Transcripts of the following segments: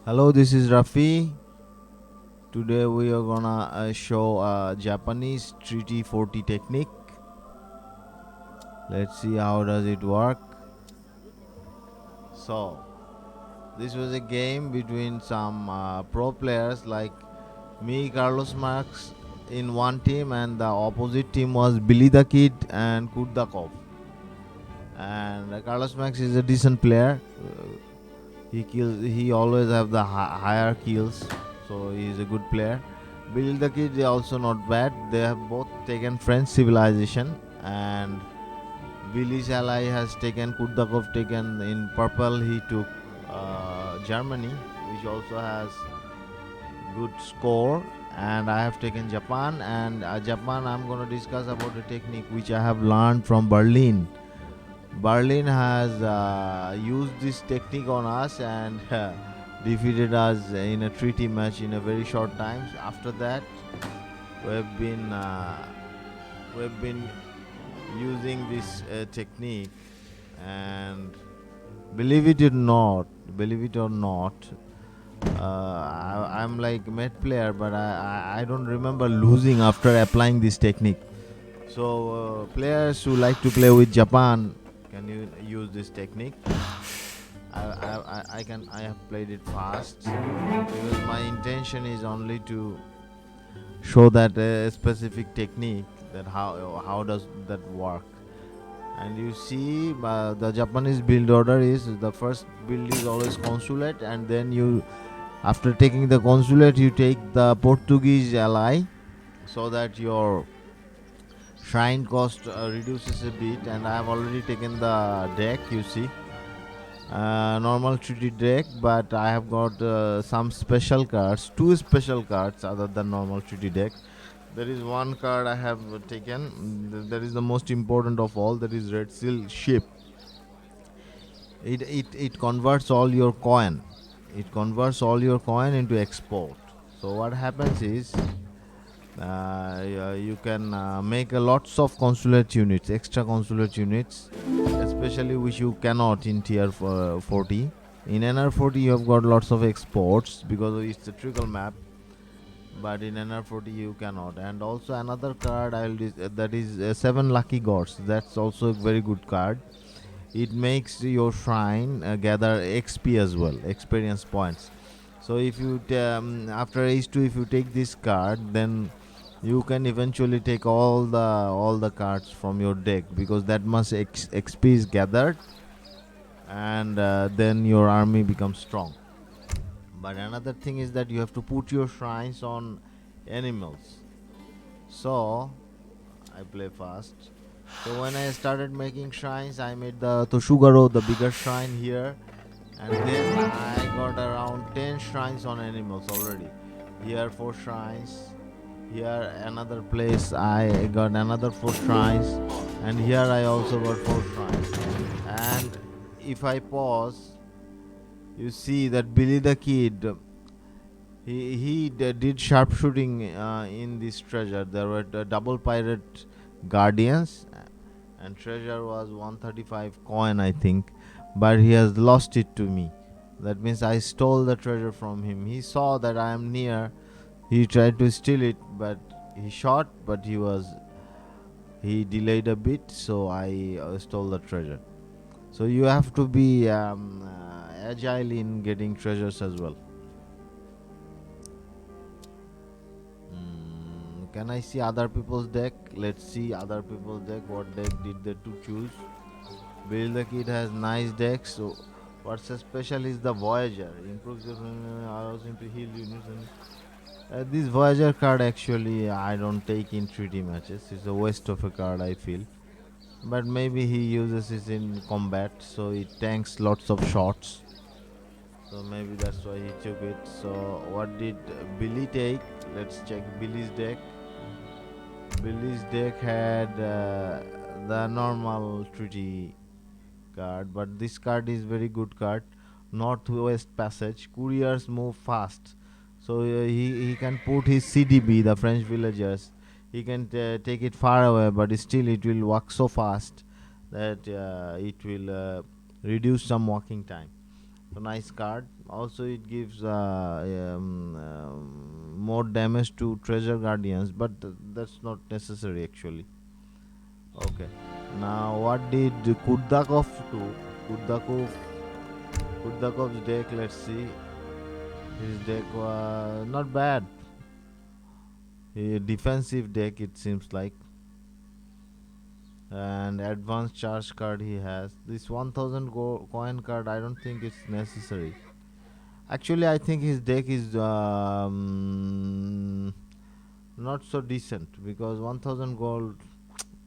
Hello, this is Rafi. Today we are gonna show a Japanese treaty 40 technique. Let's see how does it work. So, this was a game between some pro players like me, Carlos Marx in one team, and the opposite team was Billy the Kid and Kurdakov. And Carlos Max is a decent player. He kills. He always have the higher kills, so he is a good player. Bill the Kid is also not bad. They have both taken French civilization, and Billy's ally has taken Kurdakov taken in purple. He took Germany, which also has good score. And I have taken Japan, and Japan I'm going to discuss about the technique which I have learned from Berlin. Berlin has used this technique on us and defeated us in a treaty match in a very short time. After that, we've been uh, we've been using this technique, and believe it or not, I'm like met player, but I don't remember losing after applying this technique. So players who like to play with Japan can you use this technique. I have played it fast because my intention is only to show that specific technique, that how does that work. And you see the Japanese build order is the first build is always consulate, and then you after taking the consulate you take the Portuguese ally, so that your shrine cost reduces a bit. And I have already taken the deck, you see, normal treaty deck, but I have got some special cards, two special cards other than normal treaty deck. There is one card I have taken, that is the most important of all, that is Red Seal Ship. It converts all your coin, into export. So what happens is you can make a lots of consulate units, extra consulate units, especially which you cannot in tier 40. In NR40 you have got lots of exports because it's a trickle map, but in NR40 you cannot. And also another card that is 7 lucky gods. That's also a very good card. It makes your shrine gather XP as well, experience points. So if you after H2, if you take this card, then you can eventually take all the cards from your deck, because that much XP is gathered, and then your army becomes strong. But another thing is that you have to put your shrines on animals. So I play fast. So when I started making shrines, I made the Toshugaro, the bigger shrine here, and then I got around 10 shrines on animals already. Here 4 shrines, here another place I got another 4 shrines, and here I also got 4 shrines. And if I pause, you see that Billy the Kid, he did sharpshooting in this treasure. There were the double pirate guardians, and treasure was 135 coin, I think, but he has lost it to me. That means I stole the treasure from him. He saw that I am near. He tried to steal it, but he shot, but he delayed a bit, so I stole the treasure. So you have to be agile in getting treasures as well. Can I see other people's deck? Let's see other people's deck. What deck did they to choose? Bill the Kid has nice decks. So what's special is the Voyager. Improves your allows him to heal units. And this Voyager card actually I don't take in treaty matches. It's a waste of a card, I feel. But maybe he uses it in combat, so it tanks lots of shots. So maybe that's why he took it. So what did Billy take? Let's check Billy's deck. Billy's deck had the normal treaty card, but this card is very good card. Northwest Passage. Couriers move fast, so he can put his CDB, the French villagers. He can take it far away, but still it will walk so fast that it will reduce some walking time. So nice card. Also, it gives more damage to treasure guardians, but that's not necessary actually. Okay. Now, what did Kurdakov do? Kurdakov, Kurdakov's deck. Let's see. His deck was not bad. A defensive deck, it seems like. And advanced charge card he has. This 1000 coin card, I don't think it's necessary. Actually, I think his deck is not so decent because 1000 gold.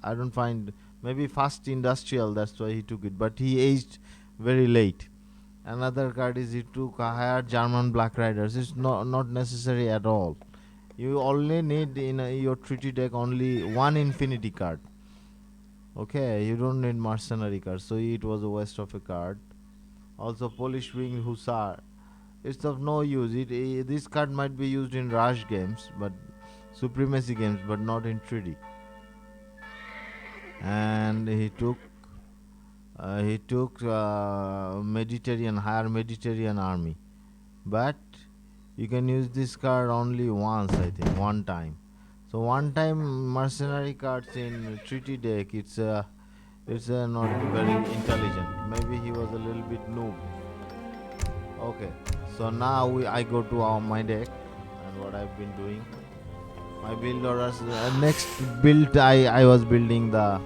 I don't find, maybe fast industrial. That's why he took it. But he aged very late. Another card is he took a higher German Black Riders. It's not necessary at all. You only need in your treaty deck only one infinity card. Okay, you don't need mercenary cards, so it was a waste of a card. Also, Polish Winged Hussar. It's of no use. This card might be used in rush games, but supremacy games, but not in treaty. And he took Mediterranean, higher Mediterranean army, but you can use this card only once, I think, one time. So one time mercenary cards in treaty deck, it's not very intelligent. Maybe he was a little bit noob. Okay, so now I go to my deck and what I've been doing. My build orders. Next build, I was building the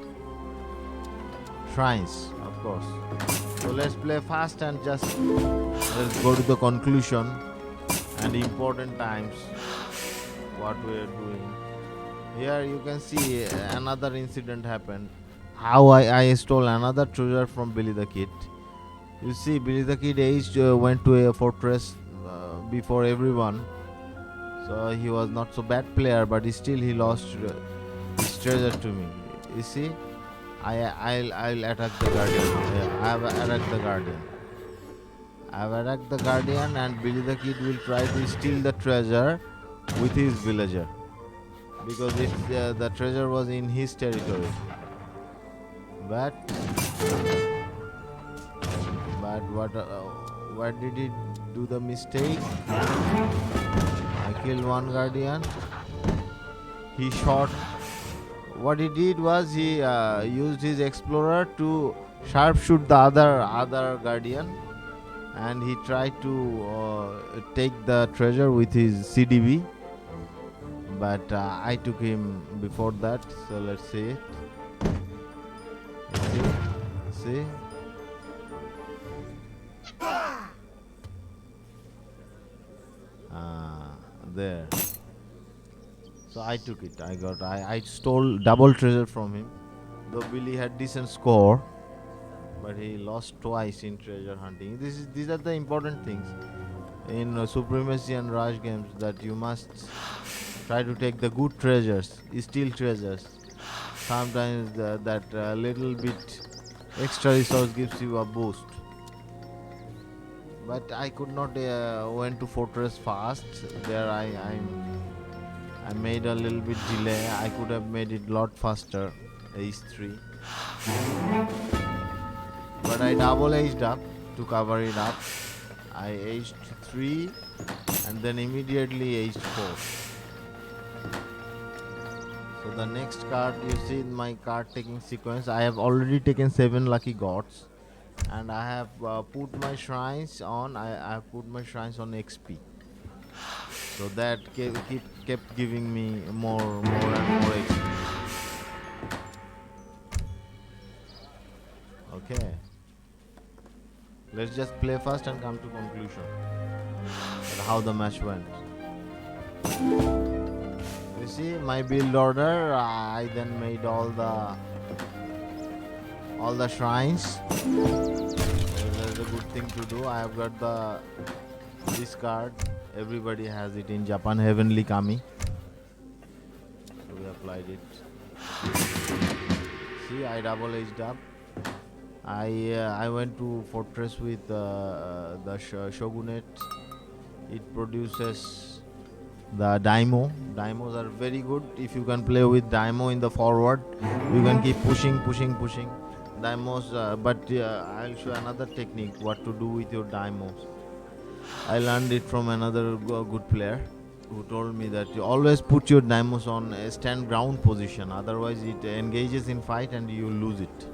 shrines, of course. So let's play fast and just let's go to the conclusion and important times what we are doing. Here you can see another incident happened. How I stole another treasure from Billy the Kid. You see, Billy the Kid went to a fortress before everyone. So he was not so bad player, but he lost his treasure to me. You see, I'll attack the guardian. I have attacked the guardian. I have attacked the guardian, and Billy the Kid will try to steal the treasure with his villager because the treasure was in his territory. But what did he do the mistake? I killed one guardian. He shot. What he did was he used his explorer to sharpshoot the other guardian, and he tried to take the treasure with his CDB. But I took him before that. So let's see it. See. There. So I took it. I stole double treasure from him. Though Billy had decent score, but he lost twice in treasure hunting. These are the important things in supremacy and rush games, that you must try to take the good treasures, steal treasures. Sometimes that little bit extra resource gives you a boost. But I could not went to fortress fast. There I made a little bit delay. I could have made it lot faster. H3. But I double aged up to cover it up. I aged 3 and then immediately aged 4. So the next card, you see in my card taking sequence, I have already taken 7 lucky gods. And I have put my shrines on. I have put my shrines on XP, so that kept giving me more and more XP. Okay, let's just play first and come to conclusion. How the match went. You see my build order. I then made all the shrines. That's a good thing to do. I have got this card. Everybody has it in Japan, Heavenly Kami. So we applied it. See, I double aged up. I went to fortress with the shogunate. It produces the Daimyo. Daimyos are very good. If you can play with Daimyo in the forward, you can keep pushing. Daimyos, but I'll show another technique what to do with your Daimyos. I learned it from another good player who told me that you always put your Daimyos on a stand ground position, otherwise it engages in fight and you lose it.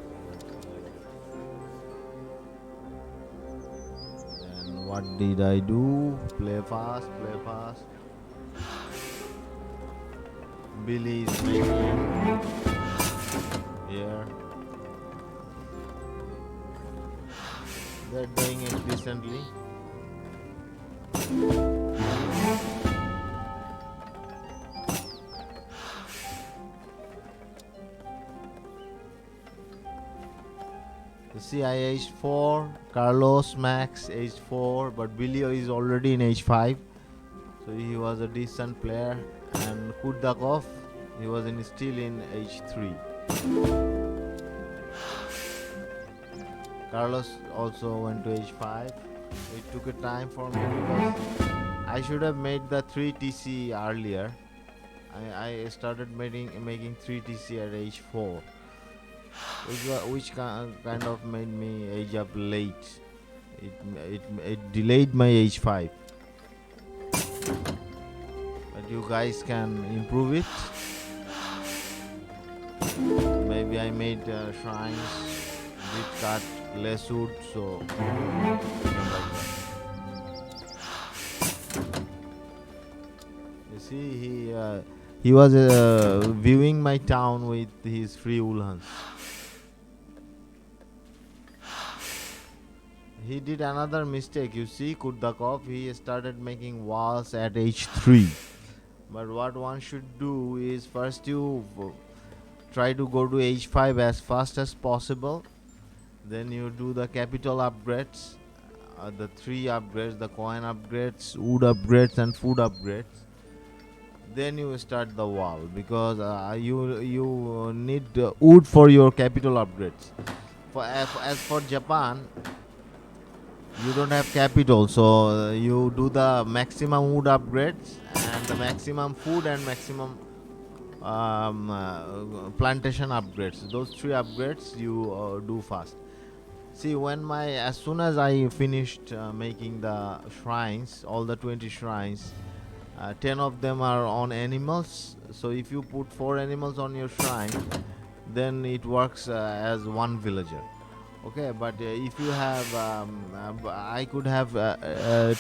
And what did I do? Play fast, play fast. Billy is making here. They're doing it decently. You see, I aged 4, Carlos Max aged 4, but Billy is already in age 5, so he was a decent player. And Kurdakov, he was still in age 3. Carlos also went to age 5. It took a time for me because I should have made the 3 TC earlier. I started making 3 TC at age 4, which kind of made me age up late. It delayed my age 5. But you guys can improve it. Maybe I made shrines with cut less wood, so you see, he was viewing my town with his free ulhans. He did another mistake. You see, Kurdakov, he started making walls at age 3. But what one should do is first you try to go to age 5 as fast as possible. Then you do the capital upgrades, the 3 upgrades, the coin upgrades, wood upgrades and food upgrades. Then you start the wall, because you need wood for your capital upgrades. As for Japan, you don't have capital, so you do the maximum wood upgrades and the maximum food and maximum plantation upgrades. Those 3 upgrades you do fast. See, as soon as I finished making the shrines, all the 20 shrines, 10 of them are on animals. So if you put 4 animals on your shrine, then it works as 1 villager. Okay, but if you have, I could have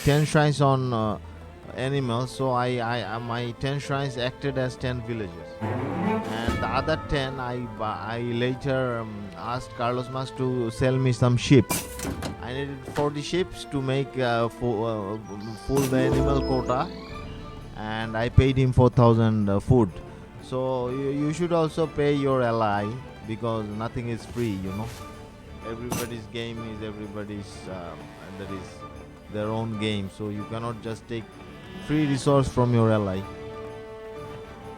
10 shrines on animals, so my 10 shrines acted as 10 villagers, and the other 10 I later asked Carlos Mas to sell me some sheep. I needed 40 sheep to make full the animal quota, and I paid him 4,000 food. So you should also pay your ally, because nothing is free, everybody's game is that is their own game, so you cannot just take free resource from your ally.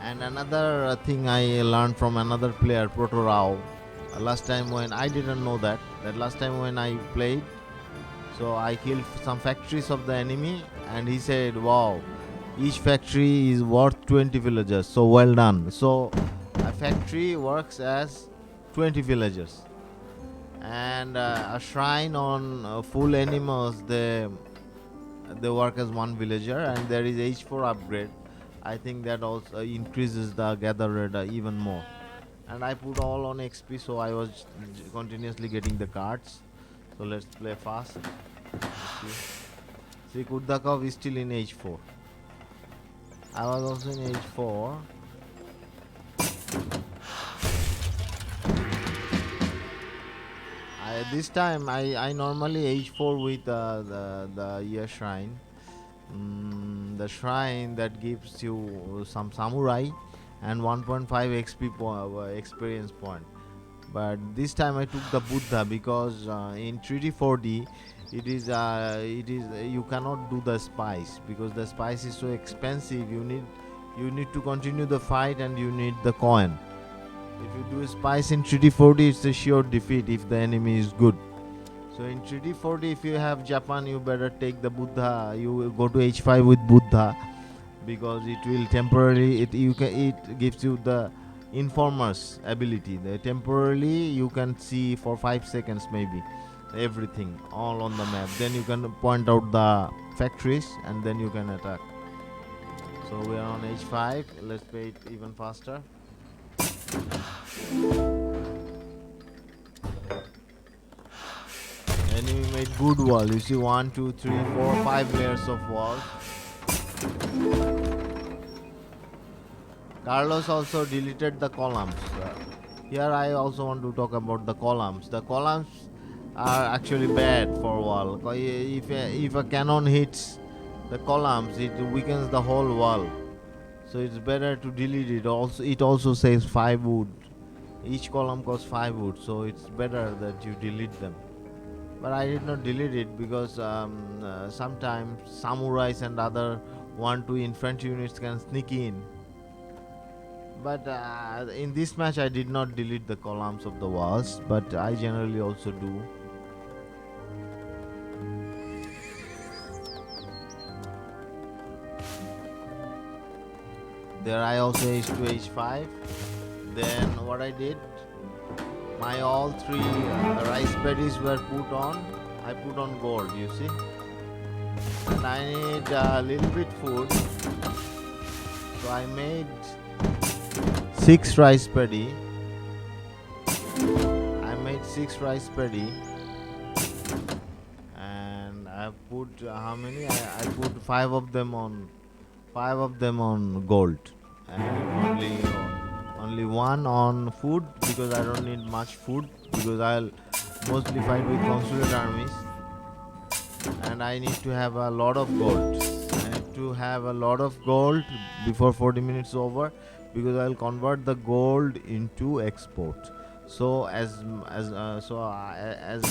And another thing I learned from another player, Proto Rao, last time when I didn't know that last time when I played, so I killed some factories of the enemy, and he said, wow, each factory is worth 20 villagers, so well done. So a factory works as 20 villagers, and a shrine on full animals, they work as 1 villager, and there is H4 upgrade. I think that also increases the gather rate even more. And I put all on XP, so I was continuously getting the cards. So let's play fast. See, Kurdakov is still in H4. I was also in H4. This time I normally H4 with the year shrine, the shrine that gives you some samurai and 1.5 XP experience point. But this time I took the Buddha, because in 3D4D it is you cannot do the spice, because the spice is so expensive. You need to continue the fight, and you need the coin. If you do spice in 3D4D, it's a sure defeat if the enemy is good. So in 3D4D, if you have Japan, you better take the Buddha. You will go to H5 with Buddha, because it will temporarily it gives you the informer's ability. Temporarily you can see for 5 seconds maybe everything all on the map. Then you can point out the factories and then you can attack. So we are on H5. Let's play it even faster. Enemy made good wall. You see 1, 2, 3, 4, 5 layers of wall. Carlos also deleted the columns. Here I also want to talk about the columns. The columns are actually bad for wall. If a cannon hits the columns, it weakens the whole wall. So it's better to delete it. Also, it also says 5 wood. Each column costs 5 wood, so it's better that you delete them. But I did not delete it because sometimes samurais and other 1-2 infantry units can sneak in. But in this match I did not delete the columns of the walls, but I generally also do. There I also H2 H5. Then what I did, my all 3 rice paddies were put on. I put on gold, you see. And I need a little bit food, so I made 6 rice paddy. I made 6 rice paddy, and I put how many? I put 5 of them on gold, and only 1 on food because I don't need much food because I'll mostly fight with consulate armies, and I need to have a lot of gold. I need to have a lot of gold before 40 minutes over because I'll convert the gold into export. So as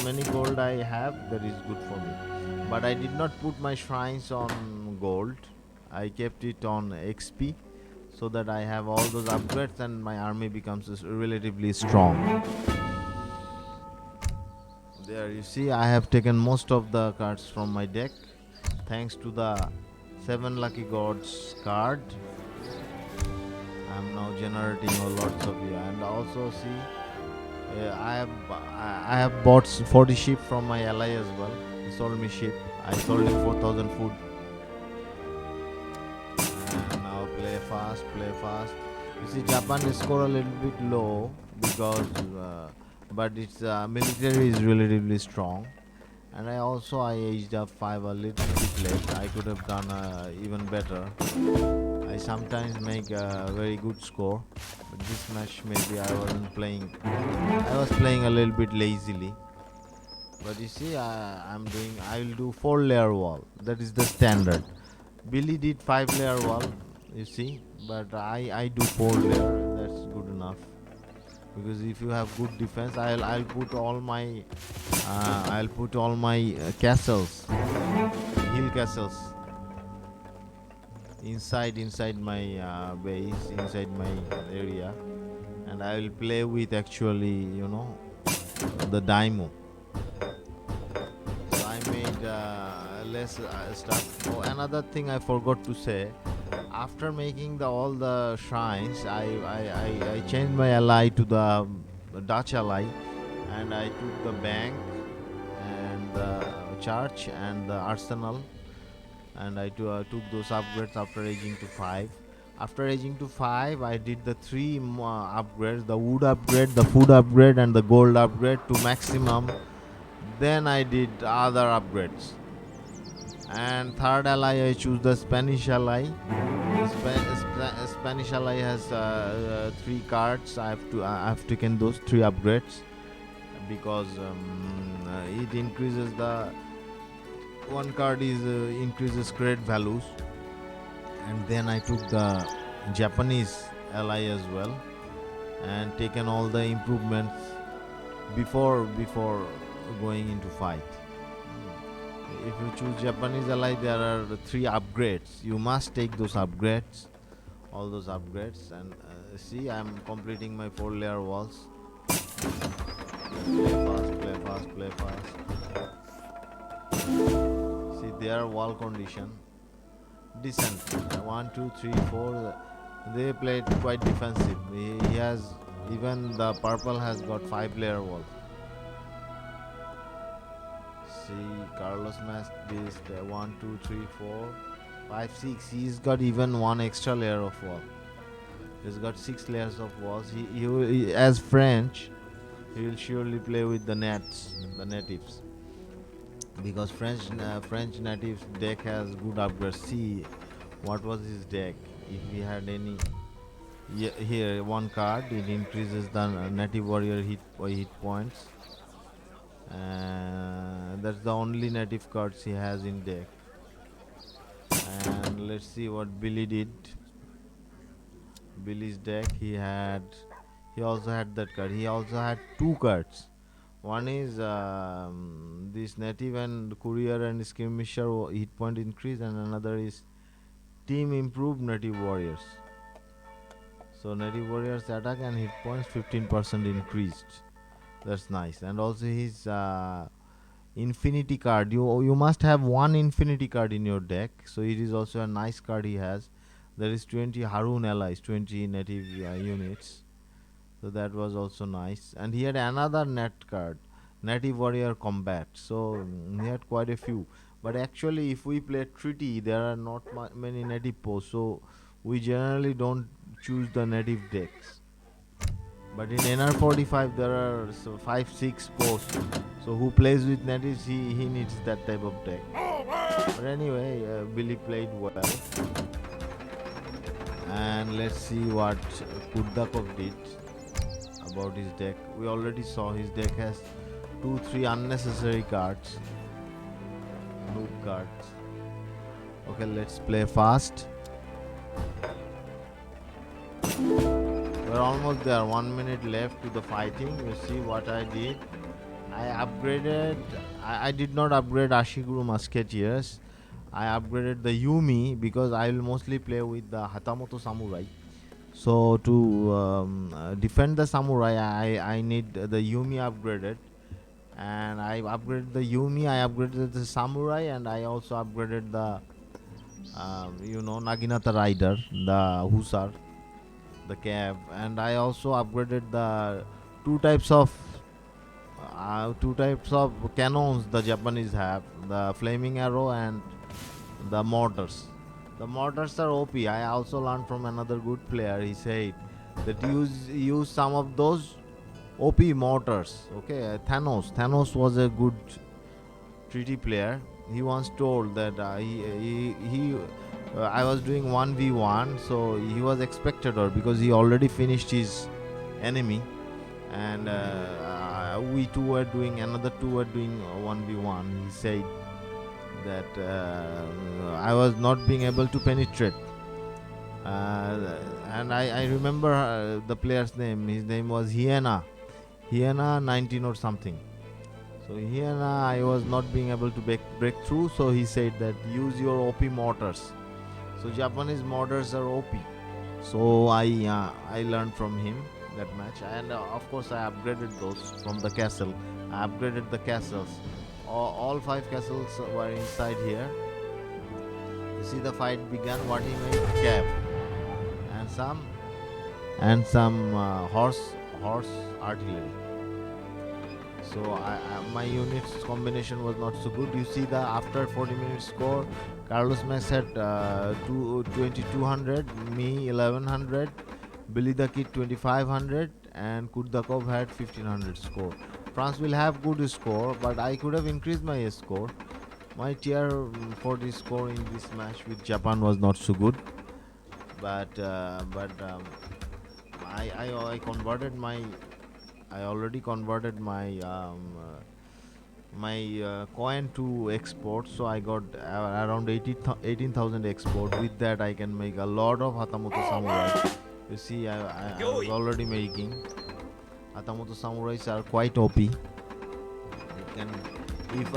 many gold I have, that is good for me. But I did not put my shrines on gold. I kept it on XP so that I have all those upgrades and my army becomes relatively strong. There you see I have taken most of the cards from my deck thanks to the 7 lucky gods card. I'm now generating a lots of you, and also see I have bought 40 sheep from my ally as well. He sold me sheep. I sold him 4,000 food. And now play fast. You see Japan score a little bit low because but its military is relatively strong. And I aged up 5 a little bit late. I could have done even better. I sometimes make a very good score, but this match maybe I wasn't playing. I was playing a little bit lazily. But you see, I will do 4 layer wall. That is the standard. Billy did 5 layer wall. You see, but I do 4 layer. That's good enough. Because if you have good defense, I'll put all my castles, hill castles inside my base, inside my area, and I will play with actually the Daimyo. So I made less stuff. Oh, another thing I forgot to say. After making all the shrines, I changed my ally to the Dutch ally, and I took the bank and the church and the arsenal, and I took those upgrades after aging to 5. After aging to 5, I did the 3 upgrades: the wood upgrade, the food upgrade, and the gold upgrade to maximum. Then I did other upgrades. And third ally, I choose the Spanish ally. Spanish ally has 3 cards. I have taken those 3 upgrades because it increases the one card is increases credit values. And then I took the Japanese ally as well and taken all the improvements before going into fight. If you choose Japanese ally, there are 3 upgrades. You must take those upgrades, all those upgrades, and see, I'm completing my 4 layer walls. Play fast. See, their wall condition decent. 1, 2, 3, 4. They played quite defensive. He has, even the purple has got 5-layer wall. See, Carlos Mask this 1, 2, 3, 4, 5, 6. He's got even one extra layer of wall. He's got 6 layers of walls. As French, he will surely play with the natives, because French natives deck has good upgrades. See, what was his deck? If he had any, here one card, it increases the native warrior hit points. That's the only native cards he has in deck. And let's see what Billy did. Billy's deck, he also had that card. He also had 2 cards. One is this native and courier and skirmisher hit point increase, and another is team improved native warriors. So native warriors attack and hit points 15% increased. That's nice. And also his infinity card. You must have one infinity card in your deck. So it is also a nice card he has. There is 20 Harun allies, 20 native units. So that was also nice. And he had another net card, native warrior combat. So he had quite a few. But actually, if we play treaty, there are not many native posts. So we generally don't choose the native decks. But in NR45 there are 5-6 posts. So who plays with natives, he needs that type of deck. But anyway, Billy played well. And let's see what Kurdakov did about his deck. We already saw his deck has 2-3 unnecessary cards, noob cards. Okay, let's play fast. We're almost there. 1 minute left to the fighting. You see what I did. I upgraded. I did not upgrade Ashiguru Musketeers. I upgraded the Yumi because I will mostly play with the Hatamoto Samurai. So to defend the Samurai, I need the Yumi upgraded. And I upgraded the Yumi, I upgraded the Samurai, and I also upgraded the Naginata Rider, the Hussar, the Cav, and I also upgraded the two types of cannons the Japanese have, the flaming arrow and the mortars. The mortars are OP. I also learned from another good player. He said that use some of those OP mortars. Okay, Thanos was a good treaty player. He once told that I was doing 1v1, so he was a spectator because he already finished his enemy, and we two were doing, another two were doing 1v1. He said that I was not being able to penetrate. And I remember the player's name. His name was Hyena 19 or something. So Hyena, I was not being able to break through. So he said that use your OP mortars. So Japanese mortars are OP. So I learned from him that match, and of course I upgraded those from the castle. I upgraded the castles. All 5 castles were inside here. You see the fight began. What he made? Cap and some horse artillery. So my units combination was not so good. You see the after 40 minutes score, Carlos Max had 2200, me 1100, Billy the Kid 2500, and Kurdakov had 1500 score. France will have good score, but I could have increased my score. My tier 40 score in this match with Japan was not so good, but I converted my. I already converted my coin to export, so I got around 18,000 export. With that, I can make a lot of Hatamoto Samurai. You see, I was already making. Hatamoto Samurais are quite OP. You can, if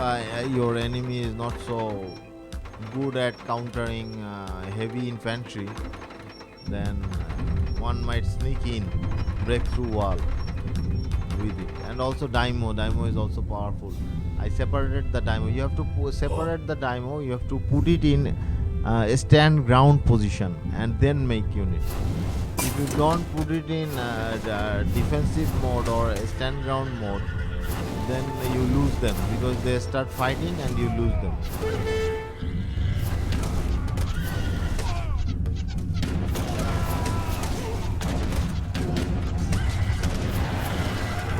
your enemy is not so good at countering heavy infantry, then one might sneak in, break through wall with it. And also Daimyo is also powerful. I separated the Daimyo. You have to separate the Daimyo. You have to put it in stand ground position and then make units. If you don't put it in the defensive mode or stand ground mode, then you lose them because they start fighting and you lose them.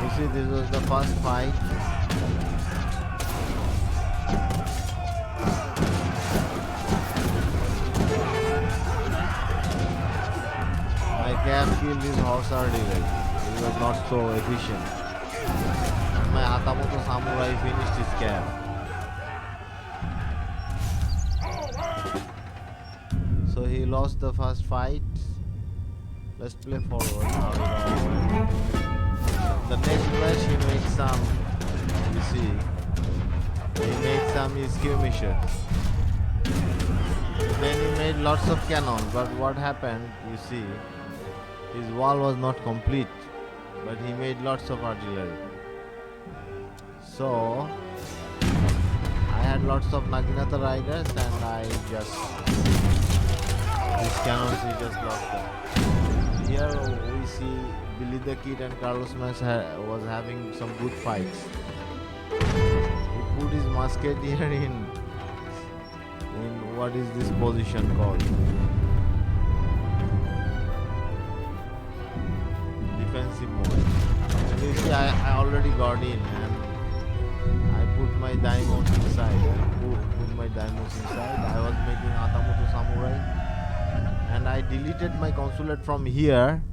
You see, this was the first fight. My cap killed his horse artillery. He was not so efficient. And my Hatamoto samurai finished his cap. So he lost the first fight. Let's play forward. The next match he made some, you see, he made some skirmishes. Then he made lots of cannons, but what happened, you see, his wall was not complete, but he made lots of artillery. So I had lots of Naginata riders and I just, these cannons, he just lost them. Here we see Billy the Kid and Carlos was having some good fights. He put his musketeer in what is this position called? Defensive mode. And you see, I already got in and I put my Daimyos inside. I was making Hatamoto Samurai and I deleted my consulate from here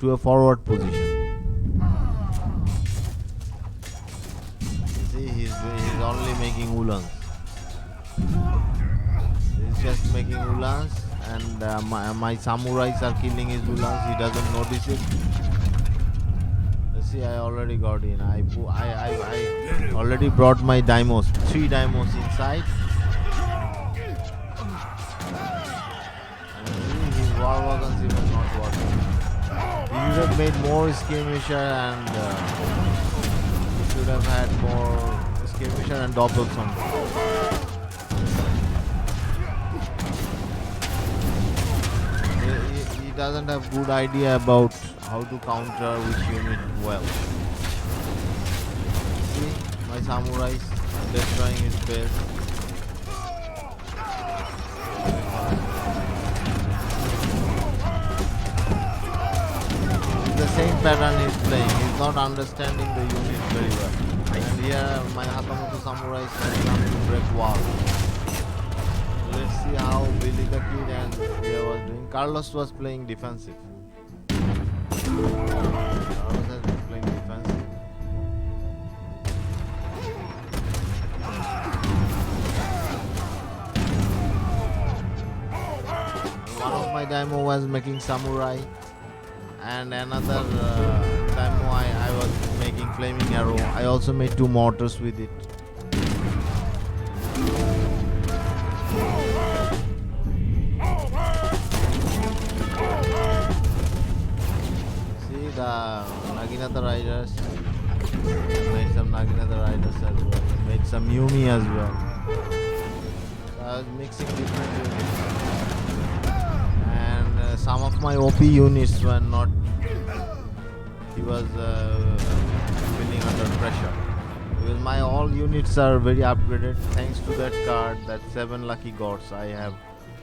to a forward position. You see, he's only making ulans. He's just making ulans and my samurais are killing his ulans. He doesn't notice it. You see, I already got in. I already brought my Daimyos, 3 Daimyos inside. And his war wagons even not working. He should have made more skirmisher and he should have had more skirmisher and doppelson. He doesn't have good idea about how to counter which unit well. See, my samurais destroying his base. The same pattern he's playing. He's not understanding the unit very well. And here my Hatamoto samurai is trying to break wall. Let's see how Billy the Kid and Ria was doing. Carlos was playing defensive. Carlos has been playing defensive. One of my Daimyo was making samurai. And another time I was making flaming arrow. I also made 2 mortars with it. See the Naginata riders. Made some Naginata riders as well. Made some Yumi as well. So I was mixing different units. And some of my OP units were not. He was feeling under pressure. Because my all units are very upgraded. Thanks to that card, that 7 lucky gods, I have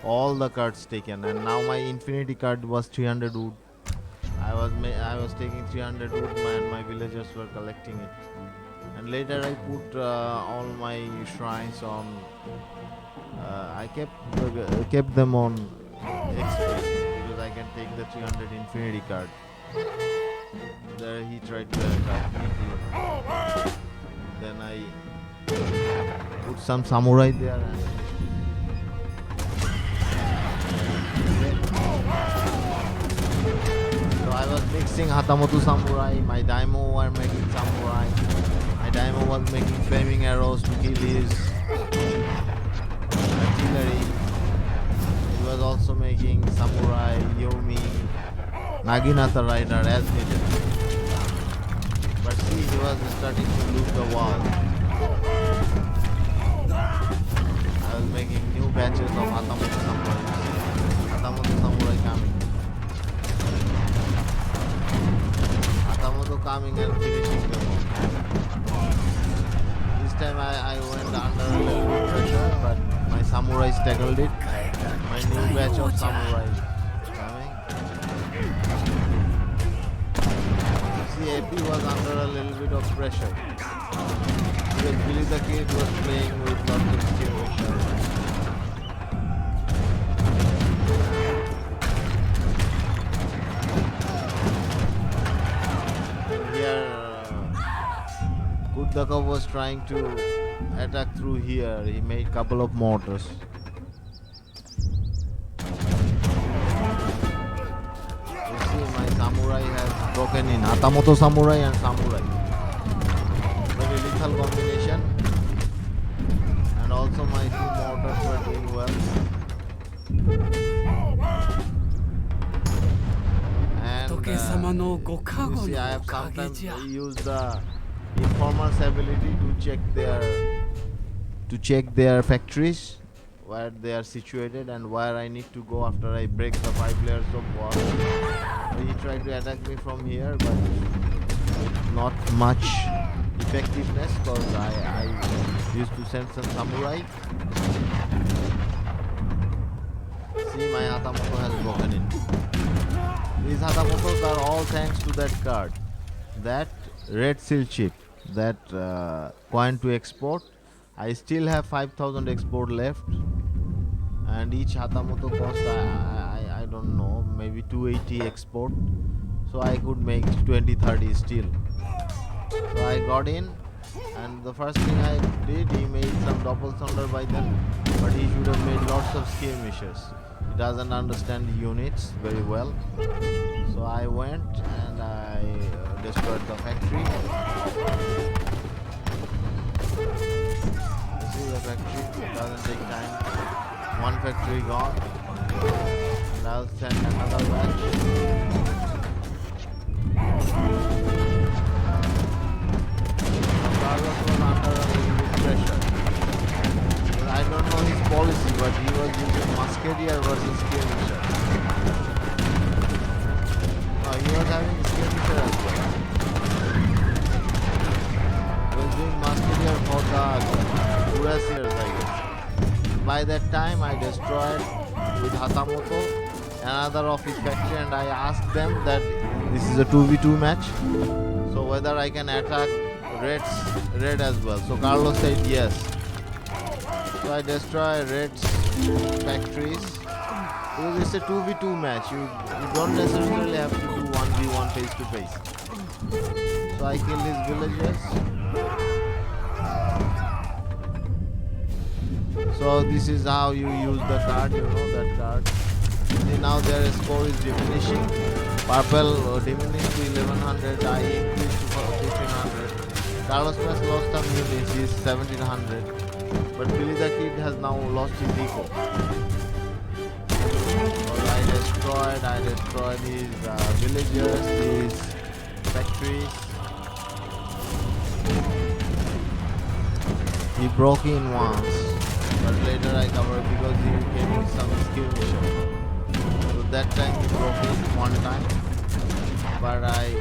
all the cards taken. And now my infinity card was 300 wood. I was taking 300 wood and my villagers were collecting it. And later I put all my shrines on. I kept them on XP because I can take the 300 infinity card. There he tried to attack me. Then I put some samurai there. So I was mixing Hatamoto samurai. My Daimyo were making samurai. My Daimyo was making flaming arrows to kill his artillery. He was also making samurai, Yomi, Naginata rider as needed. But see, he was starting to lose the wall. I was was making new batches of Hatamoto Samurai. Hatamoto Samurai coming. Hatamoto coming and finishing them off. This time I went under a little bit pressure, but my samurais tackled it. My new batch of samurai coming. See, AP was under a little bit of pressure. Because Billy the Kid was playing with lots of skirmishers. Here, Kurdakov was trying to attack through here. He made couple of mortars. You see, my samurai has broken in. Hatamoto Samurai and Samurai. Very lethal combination. And also my two mortars were doing well. And you see, I have sometimes used the informer's ability to check their factories, where they are situated and where I need to go after I break the 5 layers of wall. He tried to attack me from here, but not much effectiveness because I used to send some samurai. See, my Hatamoto has broken in. These Hatamotos are all thanks to that card, that red seal chip, that coin to export. I still have 5,000 export left, and each Hatamoto cost I don't know, maybe 280 export, so I could make 20-30 still. So I got in, and the first thing I did, he made some doppelsunder by them, but he should have made lots of skirmishers. He doesn't understand units very well. So I went and I destroyed the factory. You see the factory, it doesn't take time. One factory gone, and I'll send another batch. Carlos was under a little bit pressure. But I don't know his policy, but he was using musketeer versus skirmisher. He was having skirmisher as well. He was doing musketeer for the cuirassiers, I guess. By that time, I destroyed with Hatamoto another of his factory, and I asked them that this is a 2v2 match, so whether I can attack red as well. So Carlos said yes. So I destroy red's factories. Because it's a 2v2 match, you don't necessarily have to do 1v1 face to face. So I kill his villagers. So this is how you use the card, you know that card. See, now their score is diminishing. Purple diminished to 1100, I increased to 1500. Carlos has lost some units, he is 1700. But Billy the Kid has now lost his eco. I destroyed his villagers, his factories. He broke in once, but later I covered because he gave me some skirmisher. So that time he broke in one time, but I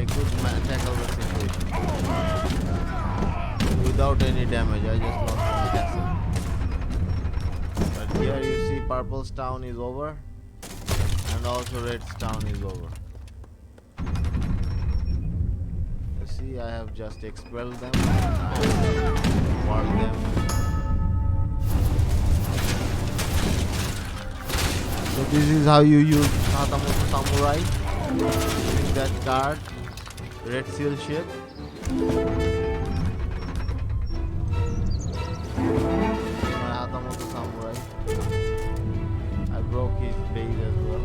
could tackle the situation without any damage. I just lost my castle. But here you see purple's town is over, and also red's town is over. You see, I have just expelled them, I walled them. So this is how you use Hatamoto Samurai. Using that card, red seal ship. My Hatamoto Samurai. I broke his base as well.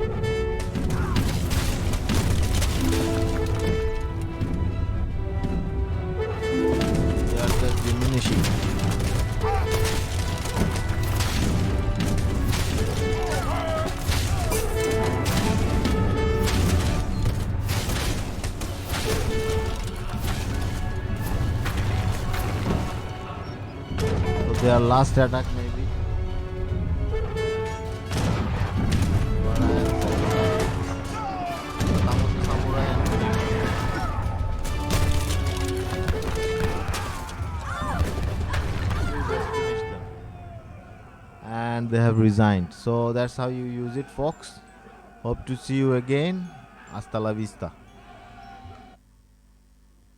They are just diminishing. their last attack maybe. But I am Tamoto Samurai and you just finished them. And they have resigned. So that's how you use it, folks. Hope to see you again. Hasta la vista.